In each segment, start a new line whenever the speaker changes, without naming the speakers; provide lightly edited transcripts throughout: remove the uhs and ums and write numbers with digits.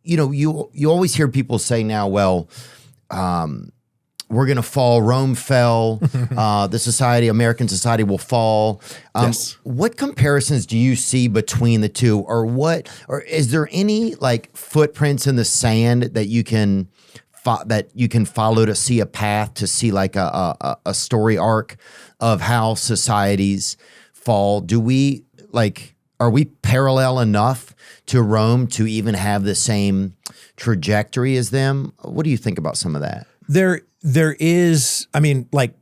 you always hear people say now, well, we're going to fall. Rome fell. American society will fall.
Yes.
What comparisons do you see between the two, or is there any like footprints in the sand that you can follow to see a path, to see like a story arc of how societies fall? Are we parallel enough to Rome to even have the same trajectory as them? What do you think about some of that?
There is, I mean, like,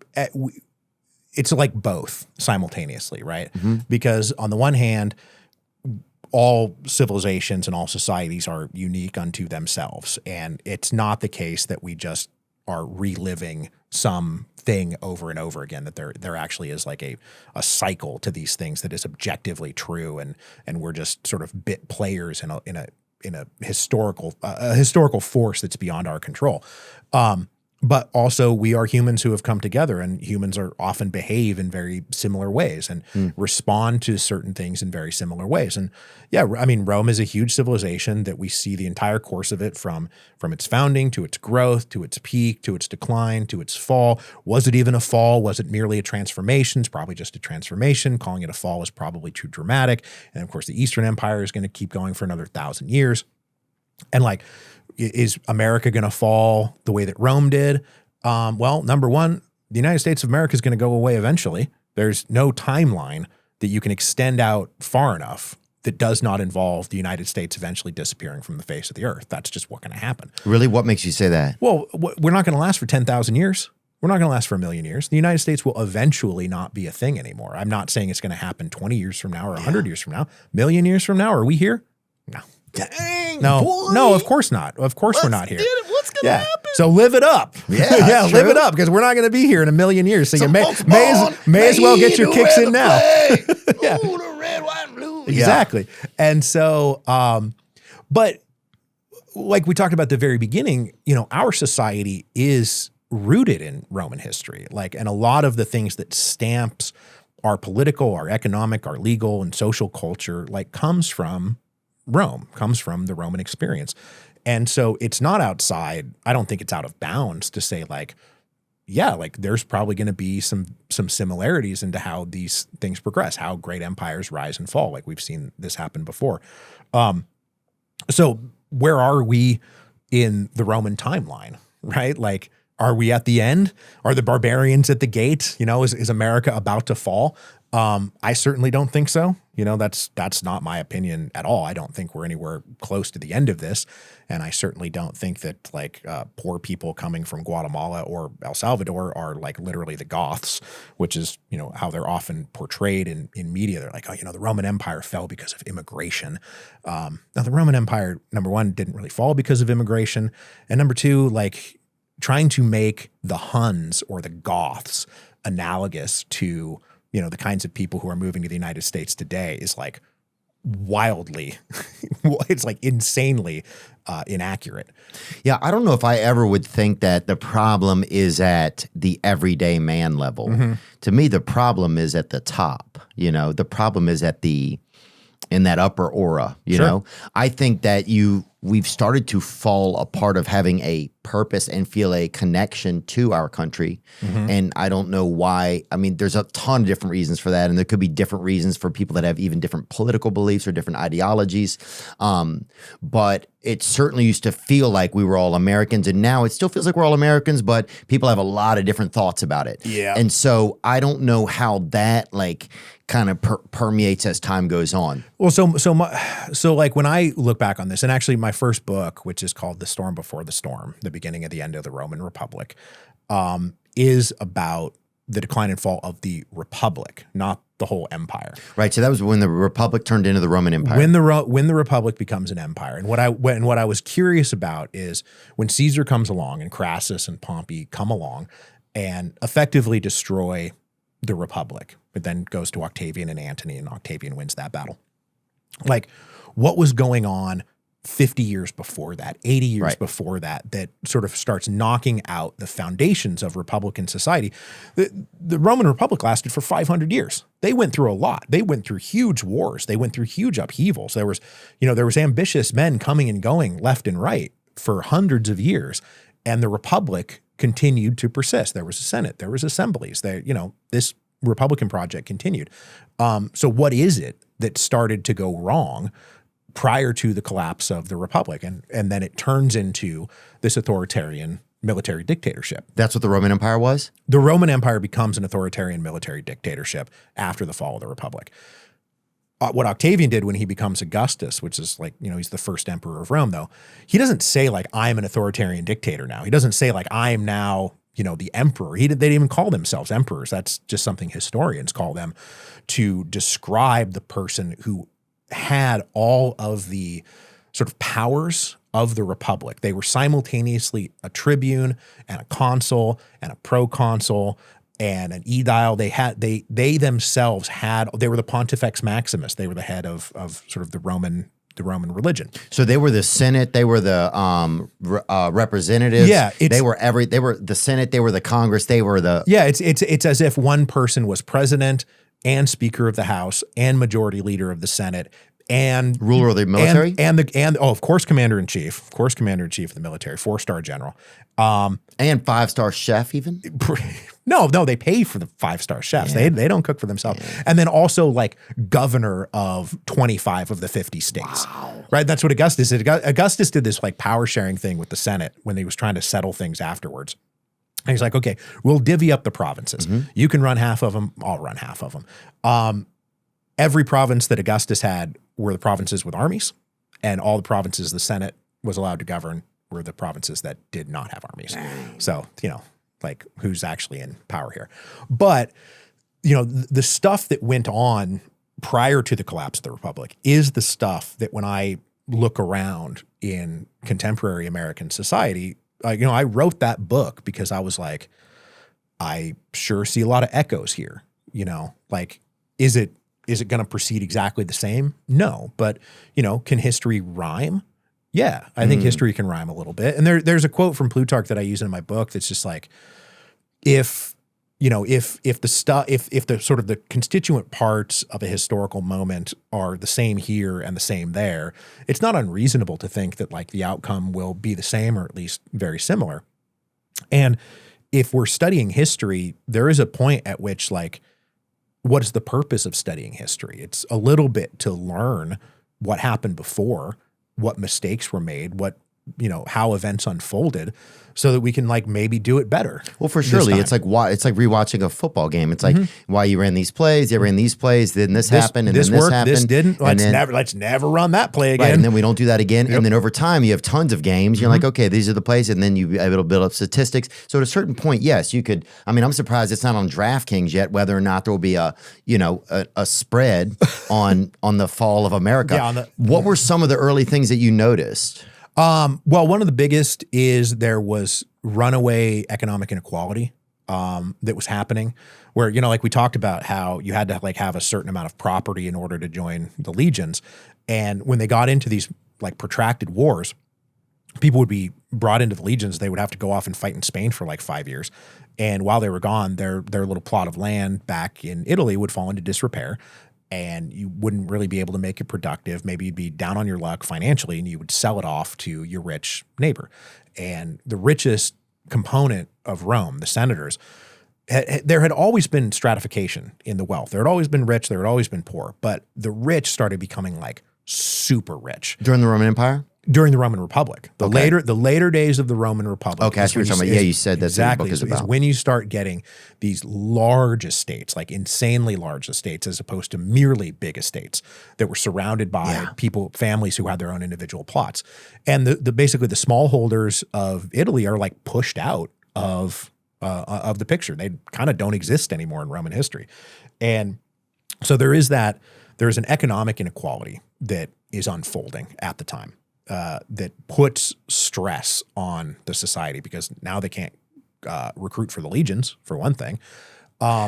it's like both simultaneously, right?
Mm-hmm.
Because on the one hand, all civilizations and all societies are unique unto themselves. And it's not the case that we just are reliving some thing over and over again, that there actually is like a cycle to these things that is objectively true. And we're just sort of bit players in a historical force that's beyond our control. But also we are humans who have come together, and humans are often behave in very similar ways and respond to certain things in very similar ways. And yeah, I mean, Rome is a huge civilization that we see the entire course of it from its founding to its growth, to its peak, to its decline, to its fall. Was it even a fall? Was it merely a transformation? It's probably just a transformation. Calling it a fall is probably too dramatic. And of course, the Eastern Empire is going to keep going for another 1,000 years. And like, is America going to fall the way that Rome did? Well, number one, the United States of America is going to go away eventually. There's no timeline that you can extend out far enough that does not involve the United States eventually disappearing from the face of the earth. That's just what's going to happen.
Really? What makes you say that?
Well, we're not going to last for 10,000 years. We're not going to last for 1,000,000 years. The United States will eventually not be a thing anymore. I'm not saying it's going to happen 20 years from now or 100 years from now. 1,000,000 years from now, are we here? No.
Dang,
No,
boy.
No, of course not. Of course we're not here.
What's going to happen?
So live it up.
Yeah,
live it up, because we're not going to be here in 1,000,000 years. So you may as well get your kicks in now.
Yeah. Ooh, the red, white, and blue.
Exactly. Yeah. And so, but like we talked about at the very beginning, our society is rooted in Roman history. And a lot of the things that stamps our political, our economic, our legal, and social culture, comes from Rome, comes from the Roman experience. And so it's not outside, I don't think it's out of bounds to say there's probably going to be some similarities into how these things progress, how great empires rise and fall. We've seen this happen before. So where are we in the Roman timeline, right? Are we at the end? Are the barbarians at the gate? Is America about to fall? I certainly don't think so. That's not my opinion at all. I don't think we're anywhere close to the end of this. And I certainly don't think that poor people coming from Guatemala or El Salvador are literally the Goths, which is, how they're often portrayed in media. They're like, the Roman Empire fell because of immigration. Now the Roman Empire, number one, didn't really fall because of immigration. And number two, trying to make the Huns or the Goths analogous to the kinds of people who are moving to the United States today is wildly, it's insanely inaccurate.
Yeah, I don't know if I ever would think that the problem is at the everyday man level. Mm-hmm. To me, the problem is at the top. The problem is in that upper aura. You know, I think that we've started to fall apart of having a purpose and feel a connection to our country. Mm-hmm. And I don't know why. I mean, there's a ton of different reasons for that. And there could be different reasons for people that have even different political beliefs or different ideologies. But it certainly used to feel like we were all Americans. And now it still feels like we're all Americans, but people have a lot of different thoughts about it.
Yeah.
And so I don't know how that kind of permeates as time goes on.
Well, so when I look back on this, and actually my first book, which is called The Storm Before the Storm, the beginning and the end of the Roman Republic, is about the decline and fall of the Republic, not the whole empire.
Right. So that was when the Republic turned into the Roman Empire.
When the Republic becomes an empire. And what I was curious about is when Caesar comes along and Crassus and Pompey come along and effectively destroy the Republic. It then goes to Octavian and Antony, and Octavian wins that battle. What was going on 50 years before that, 80 years
Right.
before that, that sort of starts knocking out the foundations of Republican society. The Roman Republic lasted for 500 years. They went through a lot. They went through huge wars. They went through huge upheavals. There was ambitious men coming and going left and right for hundreds of years. And the Republic continued to persist. There was a Senate, there was assemblies. This Republican project continued. So what is it that started to go wrong prior to the collapse of the Republic? And then it turns into this authoritarian military dictatorship.
That's what the Roman Empire was?
The Roman Empire becomes an authoritarian military dictatorship after the fall of the Republic. What Octavian did when he becomes Augustus, which is he's the first emperor of Rome, though, he doesn't say I'm an authoritarian dictator now. He doesn't say I'm now, the emperor. They didn't even call themselves emperors. That's just something historians call them to describe the person who had all of the sort of powers of the Republic. They were simultaneously a tribune and a consul and a proconsul and an aedile. They themselves they were the Pontifex Maximus. They were the head of sort of the Roman religion.
So they were the Senate, they were the representatives.
Yeah,
they were the Senate, they were the Congress, they were the
It's as if one person was president and Speaker of the House and Majority Leader of the Senate and
ruler of the military,
and of course Commander-in-Chief, of the military, 4-star general,
and 5-star chef even.
No, they pay for the 5-star chefs.
Yeah.
They don't cook for themselves. Yeah. And then also governor of 25 of the 50 states. Wow. Right? That's what Augustus did. Augustus did this power sharing thing with the Senate when he was trying to settle things afterwards. And he's like, okay, we'll divvy up the provinces. Mm-hmm. You can run half of them. I'll run half of them. Every province that Augustus had were the provinces with armies, and all the provinces the Senate was allowed to govern were the provinces that did not have armies. Dang. So, who's actually in power here? But, the stuff that went on prior to the collapse of the Republic is the stuff that when I look around in contemporary American society, I wrote that book because I was like, I sure see a lot of echoes here. Is it going to proceed exactly the same? No. But, can history rhyme? Yeah, I think history can rhyme a little bit. And there's a quote from Plutarch that I use in my book that's just if the sort of the constituent parts of a historical moment are the same here and the same there, it's not unreasonable to think that the outcome will be the same or at least very similar. And if we're studying history, there is a point at which what is the purpose of studying history? It's a little bit to learn what happened before, what mistakes were made, how events unfolded, so that we can maybe do it better.
Well, for surely it's like rewatching a football game. It's why you ran these plays, you ran these plays, then this happened, and
this
then this
worked,
happened.
This didn't. Let's never run that play again.
Right, and then we don't do that again. Yep. And then over time, you have tons of games. You're like, okay, these are the plays, and then you able to build up statistics. So at a certain point, yes, you could. I mean, I'm surprised it's not on DraftKings yet, whether or not there will be a spread on the fall of America. Yeah, what were some of the early things that you noticed?
Well, one of the biggest is there was runaway economic inequality that was happening where, we talked about how you had to have a certain amount of property in order to join the legions. And when they got into these protracted wars, people would be brought into the legions. They would have to go off and fight in Spain for 5 years. And while they were gone, their little plot of land back in Italy would fall into disrepair. And you wouldn't really be able to make it productive. Maybe you'd be down on your luck financially and you would sell it off to your rich neighbor. And the richest component of Rome, the senators, there had always been stratification in the wealth. There had always been rich, there had always been poor. But the rich started becoming super rich.
During the Roman Empire?
During the Roman Republic. The later days of the Roman Republic.
Okay, that's what you're talking about. Yeah, you said that's
exactly,
what the book is about.
Is when you start getting these large estates, insanely large estates, as opposed to merely big estates that were surrounded by families who had their own individual plots. And basically the smallholders of Italy are pushed out of the picture. They kind of don't exist anymore in Roman history. And so there's an economic inequality that is unfolding at the time. That puts stress on the society because now they can't recruit for the legions, for one thing.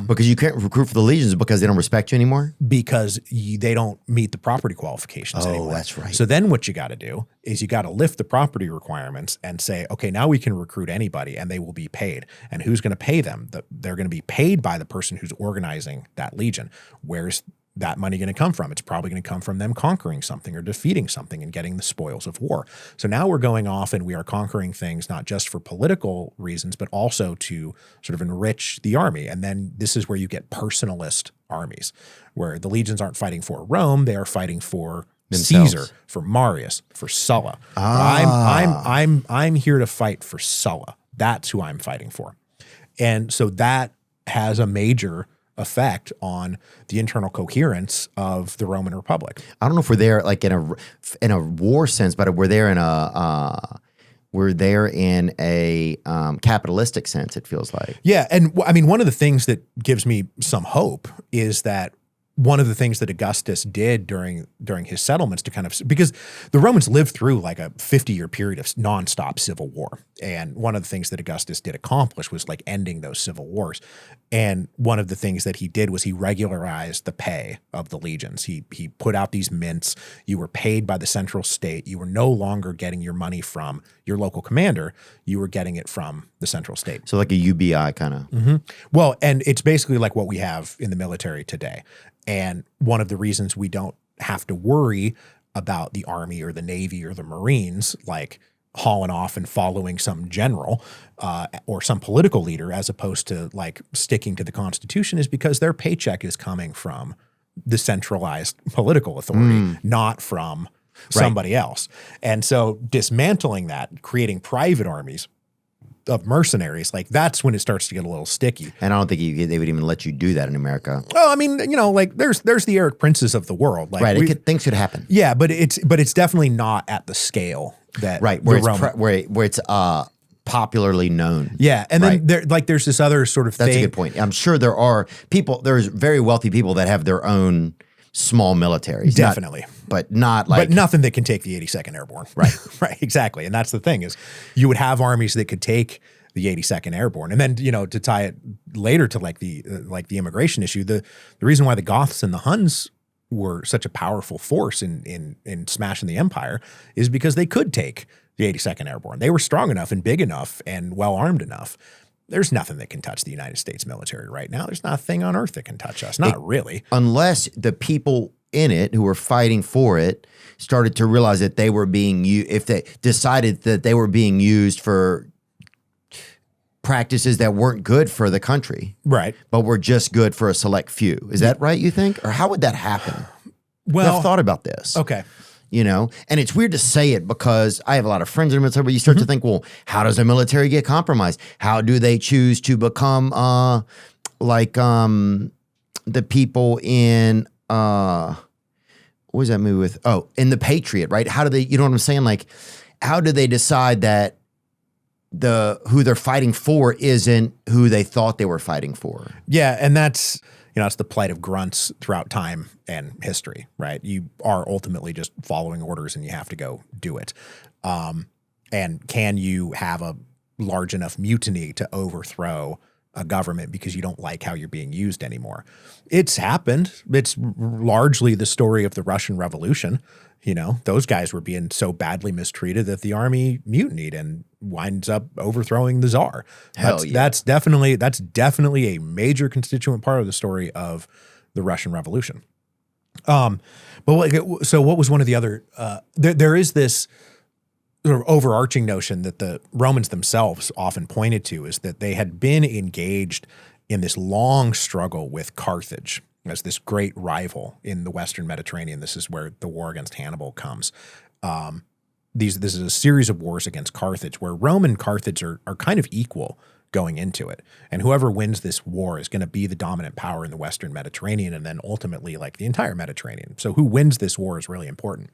Because you can't recruit for the legions because they don't respect you anymore?
Because they don't meet the property qualifications anymore.
That's right.
So then what you got to do is you got to lift the property requirements and say, okay, now we can recruit anybody and they will be paid. And who's going to pay them? They're going to be paid by the person who's organizing that legion. Where's that money going to come from? It's probably going to come from them conquering something or defeating something and getting the spoils of war. So now we're going off and we are conquering things not just for political reasons, but also to sort of enrich the army. And then this is where you get personalist armies, where the legions aren't fighting for Rome, they are fighting for
themselves.
Caesar, for Marius, for Sulla. I'm here to fight for Sulla. That's who I'm fighting for. And so that has a major effect on the internal coherence of the Roman Republic.
I don't know if we're there like in a war sense, but we're there in a capitalistic sense, it feels like.
Yeah. And I mean, one of the things that gives me some hope is that one of the things that Augustus did during his settlements to kind of, because the Romans lived through like a 50-year period of nonstop civil war. And one of the things that Augustus did accomplish was like ending those civil wars. And one of the things that he did was he regularized the pay of the legions. He put out these mints. You were paid by the central state. You were no longer getting your money from your local commander. You were getting it from the central state.
So like a UBI kind of.
Mm-hmm. Well, and it's basically like what we have in the military today. And one of the reasons we don't have to worry about the Army or the Navy or the Marines like hauling off and following some general or some political leader as opposed to like sticking to the Constitution is because their paycheck is coming from the centralized political authority, not from somebody else. And so dismantling that, creating private armies of mercenaries, like that's when it starts to get a little sticky.
And I don't think they would even let you do that in America.
Well, I mean, you know, like there's the Eric Princes of the world, like
right? Things could happen.
Yeah, but it's definitely not at the scale that
where it's popularly known.
Yeah, and then there's this other sort of
That's
thing.
a good point. I'm sure there are people. There's very wealthy people that have their own small militaries.
Definitely.
But nothing
that can take the 82nd Airborne. Right. Right. Exactly. And that's the thing is you would have armies that could take the 82nd Airborne. And then, you know, to tie it later to like the immigration issue, the reason why the Goths and the Huns were such a powerful force in smashing the empire is because they could take the 82nd Airborne. They were strong enough and big enough and well armed enough. There's nothing that can touch the United States military right now. There's not a thing on earth that can touch us. Not really.
Unless the people in it who were fighting for it started to realize that they were being used, if they decided that they were being used for practices that weren't good for the country.
Right.
But were just good for a select few. Is that right, you think? Or how would that happen?
Well,
I've thought about this.
Okay.
You know, and it's weird to say it because I have a lot of friends in the military, but you start to think, well, how does the military get compromised? How do they choose to become the people in what was that movie with? Oh, in The Patriot, right? How do they, you know what I'm saying? Like, how do they decide that who they're fighting for isn't who they thought they were fighting for?
Yeah, and that's, you know, it's the plight of grunts throughout time and history, right? You are ultimately just following orders and you have to go do it. And can you have a large enough mutiny to overthrow a government because you don't like how you're being used anymore? It's happened. It's largely the story of the Russian Revolution. You know, those guys were being so badly mistreated that the army mutinied and winds up overthrowing the czar. That's definitely a major constituent part of the story of the Russian Revolution. So what was one of the other? There is this sort of overarching notion that the Romans themselves often pointed to is that they had been engaged in this long struggle with Carthage as this great rival in the Western Mediterranean. This is where the war against Hannibal comes. This is a series of wars against Carthage where Rome and Carthage are kind of equal going into it. And whoever wins this war is going to be the dominant power in the Western Mediterranean and then ultimately like the entire Mediterranean. So who wins this war is really important.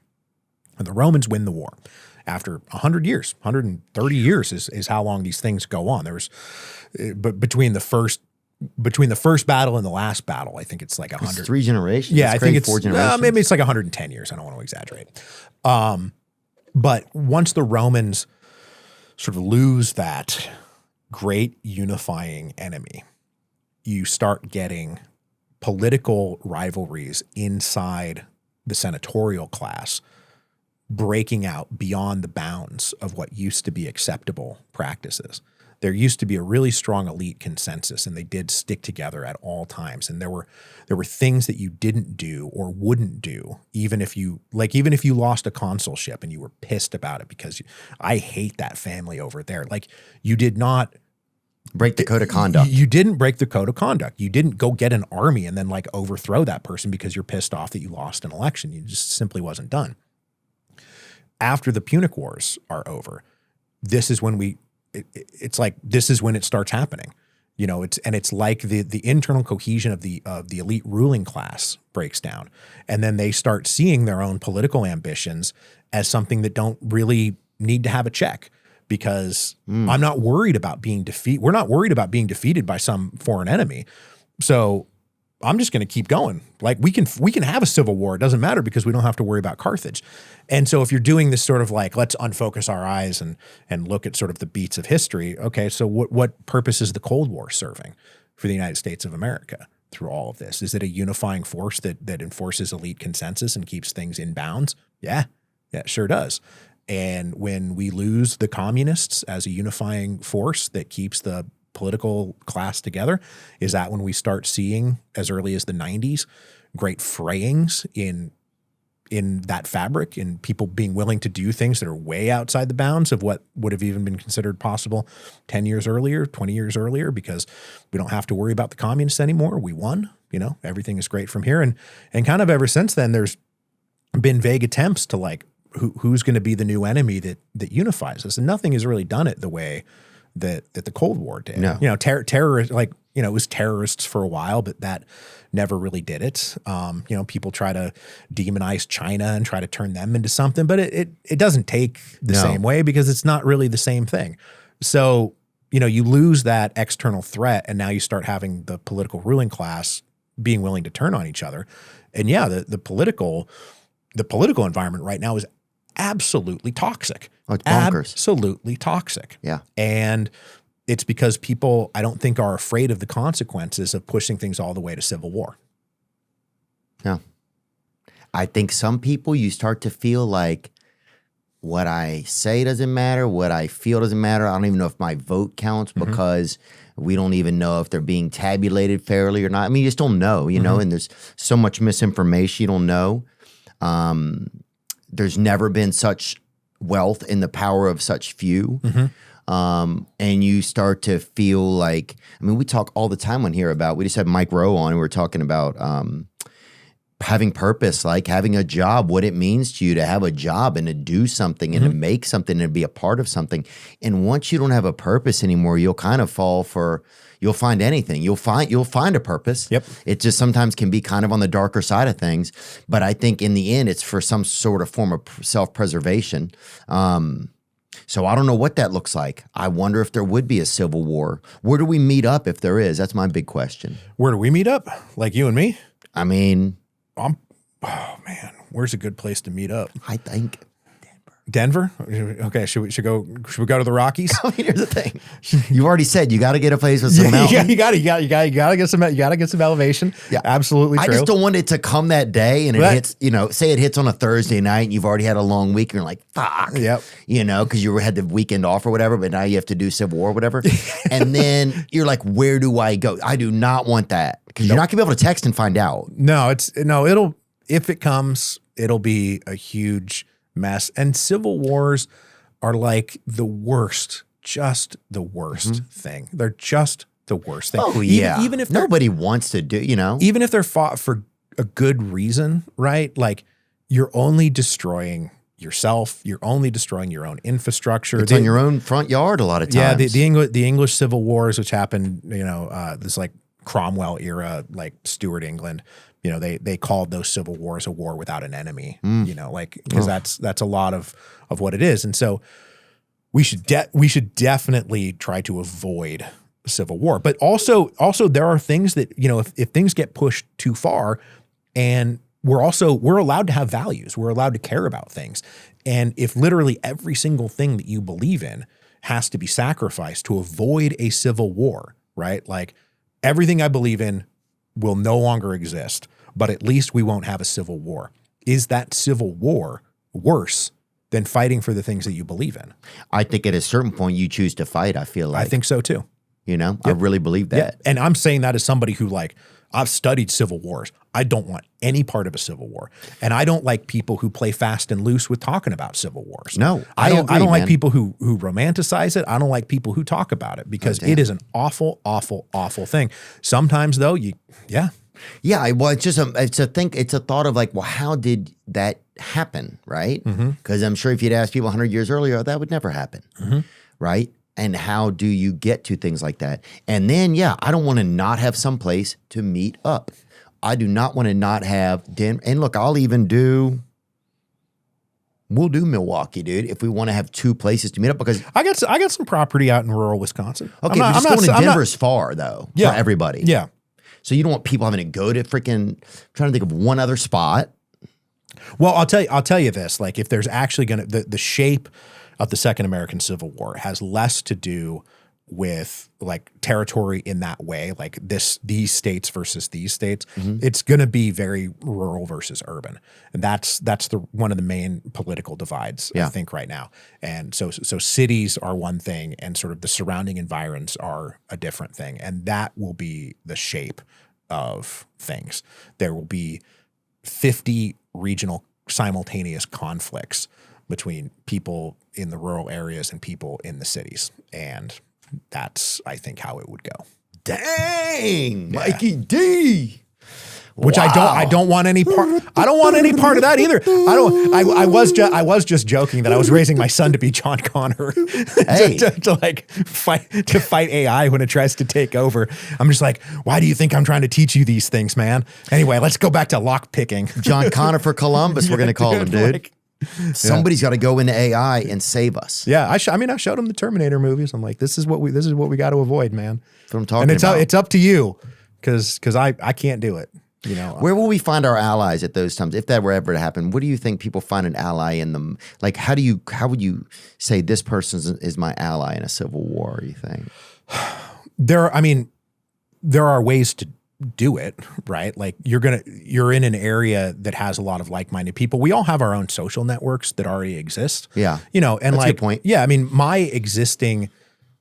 And the Romans win the war. After 100 years, 130 years is how long these things go on. There was, but between the first battle and the last battle, I think it's like 100.
It's 3 generations.
Yeah, I think it's
4 generations.
Maybe it's like 110 years. I don't want to exaggerate. But once the Romans sort of lose that great unifying enemy, you start getting political rivalries inside the senatorial class breaking out beyond the bounds of what used to be acceptable practices. There used to be a really strong elite consensus, and they did stick together at all times. And there were things that you didn't do or wouldn't do, even if you lost a consulship and you were pissed about it because I hate that family over there. Like, you did not
break the code of conduct.
You didn't break the code of conduct. You didn't go get an army and then like overthrow that person because you're pissed off that you lost an election. You just simply wasn't done. After the Punic Wars are over, this is when this is when it starts happening. You know, it's like the internal cohesion of the elite ruling class breaks down, and then they start seeing their own political ambitions as something that don't really need to have a check, because I'm not worried about being defeated. We're not worried about being defeated by some foreign enemy. So I'm just going to keep going. Like, we can have a civil war. It doesn't matter because we don't have to worry about Carthage. And so if you're doing this sort of like, let's unfocus our eyes and look at sort of the beats of history. Okay, so what purpose is the Cold War serving for the United States of America through all of this? Is it a unifying force that enforces elite consensus and keeps things in bounds? Yeah, it sure does. And when we lose the communists as a unifying force that keeps the political class together, is that when we start seeing, as early as the 90s, great frayings in that fabric, and people being willing to do things that are way outside the bounds of what would have even been considered possible 10 years earlier, 20 years earlier, because we don't have to worry about the communists anymore. We won, everything is great from here. And kind of ever since then, there's been vague attempts to like, who's going to be the new enemy that unifies us. And nothing has really done it the way that the Cold War did.
No.
Terror, like, it was terrorists for a while, but that never really did it. People try to demonize China and try to turn them into something, but it doesn't take the same way because it's not really the same thing. So, you lose that external threat, and now you start having the political ruling class being willing to turn on each other. And yeah, the political environment right now is absolutely toxic.
Oh, it's bonkers.
Absolutely toxic.
Yeah.
And it's because people, I don't think, are afraid of the consequences of pushing things all the way to civil war.
Yeah. I think some people, you start to feel like what I say doesn't matter, what I feel doesn't matter. I don't even know if my vote counts because we don't even know if they're being tabulated fairly or not. I mean, you just don't know, and there's so much misinformation you don't know. There's never been such wealth in the power of such few. And you start to feel like, we talk all the time on here about, we just had Mike Rowe on, and we were talking about having purpose, like having a job, what it means to you to have a job and to do something and to make something and to be a part of something. And once you don't have a purpose anymore, you'll kind of you'll find anything. You'll find a purpose.
Yep.
It just sometimes can be kind of on the darker side of things. But I think in the end, it's for some sort of form of self-preservation. So I don't know what that looks like. I wonder if there would be a civil war. Where do we meet up if there is? That's my big question.
Where do we meet up? Like you and me?
Oh
man, where's a good place to meet up?
I think
Denver? Okay, should we go to the Rockies?
Here's the thing. You already said you got to get a place with some mountain.
You got to get some elevation.
Yeah,
absolutely true.
I just don't want it to come that day and it hits, say it hits on a Thursday night and you've already had a long week and you're like, fuck.
Yep.
Because you had the weekend off or whatever, but now you have to do Civil War or whatever. And then you're like, where do I go? I do not want that because you're not going to be able to text and find out.
If it comes, it'll be a huge mess. And civil wars are like the worst, just the worst thing. They're just the worst thing.
Oh, yeah.
Even if
nobody wants to do,
even if they're fought for a good reason, right? Like, you're only destroying yourself. You're only destroying your own infrastructure.
It's on your own front yard a lot of times.
Yeah, the English Civil Wars, which happened, this like Cromwell era, like Stuart England. They called those civil wars a war without an enemy, because that's a lot of what it is. And so we should definitely try to avoid civil war. But also there are things that, if things get pushed too far, and we're allowed to have values, we're allowed to care about things. And if literally every single thing that you believe in has to be sacrificed to avoid a civil war, right? Like, everything I believe in will no longer exist, but at least we won't have a civil war. Is that civil war worse than fighting for the things that you believe in?
I think at a certain point you choose to fight, I feel like.
I think so too.
You know, I really believe that.
Yeah. And I'm saying that as somebody who, like, I've studied civil wars. I don't want any part of a civil war. And I don't like people who play fast and loose with talking about civil wars.
No,
I don't
agree,
like
man.
people who romanticize it. I don't like people who talk about it because it is an awful, awful, awful thing. Sometimes though,
Yeah, well, it's just it's a thought of like, well, how did that happen, right? Because I'm sure if you'd asked people 100 years earlier, that would never happen, right? And how do you get to things like that? And then, I don't want to not have some place to meet up. I do not want to not have dinner. And look, we'll do Milwaukee, dude, if we want to have two places to meet up, because
I got some property out in rural Wisconsin.
Okay, but just going to Denver is far though for everybody.
Yeah.
So you don't want people having to go to freaking, trying to think of one other spot.
Well, I'll tell you this, like, if there's actually going to, the shape of the Second American Civil War has less to do with like territory in that way, like these states versus these states. It's going to be very rural versus urban. And that's one of the main political divides, I think, right now. And so cities are one thing and sort of the surrounding environs are a different thing. And that will be the shape of things. There will be 50 regional simultaneous conflicts between people in the rural areas and people in the cities. And that's, I think, how it would go.
Dang, Mikey D.
Which I don't want any part. I don't want any part of that either. I was just joking that I was raising my son to be John Connor, to fight AI when it tries to take over. I'm just like, why do you think I'm trying to teach you these things, man? Anyway, let's go back to lock picking.
John Connor for Columbus. We're gonna call him, dude. Somebody's got to go into AI and save us.
Yeah, I showed him the Terminator movies. I'm like, this is what we got to avoid, man.
That's what I'm talking about.
And it's up to you, because I can't do it. You know,
where will we find our allies at those times if that were ever to happen? What do you think people find an ally in them? Like, how would you say this person is my ally in a civil war? You think
there are ways to do it, right? Like you're in an area that has a lot of like-minded people. We all have our own social networks that already exist.
Yeah.
You know, and
that's a good point.
Yeah, I mean, my existing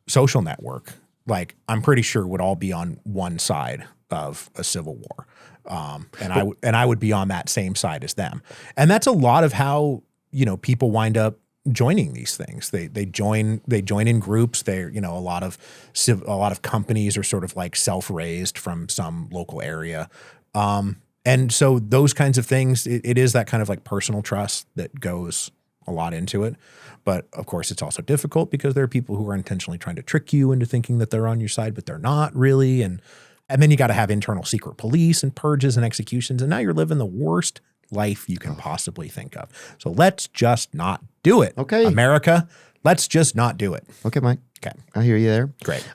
social network, like, I'm pretty sure would all be on one side of a civil war. And I would be on that same side as them. And that's a lot of how, you know, people wind up joining these things. They join in groups. They're, you know, a lot of companies are sort of like self-raised from some local area. And so those kinds of things, it is that kind of like personal trust that goes a lot into it. But of course it's also difficult because there are people who are intentionally trying to trick you into thinking that they're on your side, but they're not really. And then you got to have internal secret police and purges and executions. And now you're living the worst life you can possibly think of. So let's just not do it.
Okay.
America, let's just not do it.
Okay, Mike.
Okay.
I hear you there.
Great.